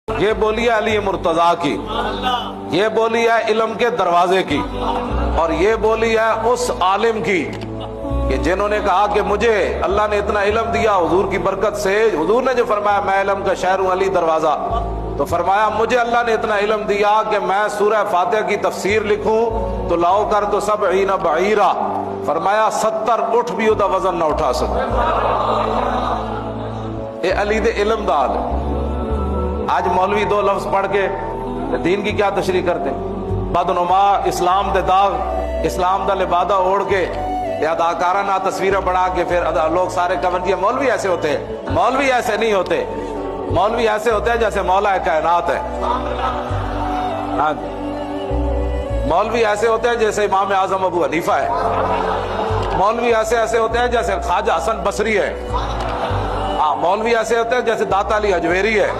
یہ بولی ہے علی مرتضیٰ کی، یہ بولی ہے علم کے دروازے کی، اور یہ بولی ہے اس عالم کی کہ جنہوں نے کہا کہ مجھے اللہ نے اتنا علم دیا حضور کی برکت سے۔ حضور نے جو فرمایا میں علم کا شہر ہوں علی دروازہ، تو فرمایا مجھے اللہ نے اتنا علم دیا کہ میں سورہ فاتحہ کی تفسیر لکھوں تو لاؤ کر تو 70 بعیرہ، فرمایا 70 اٹھ بھی دا وزن نہ اٹھا سکے۔ اے علی دے علم دال۔ آج مولوی دو لفظ پڑھ کے دین کی کیا تشریح کرتے ہیں؟ بدنما اسلام دے داغ، اسلام دا لبادہ اوڑھ کے یا اداکارانہ تصویریں بنا کے پھر لوگ سارے کمنٹ، یہ مولوی ایسے ہوتے ہیں؟ مولوی ایسے نہیں ہوتے، مولوی ایسے ہوتے ہیں جیسے مولا کائنات ہے۔ ہاں، مولوی ایسے ہوتے ہیں جیسے امام اعظم ابو حنیفہ ہے، مولوی ایسے ہوتے ہیں جیسے خواجہ حسن بصری ہے، مولوی ایسے ہوتے ہیں جیسے داتا علی حجویری ہے۔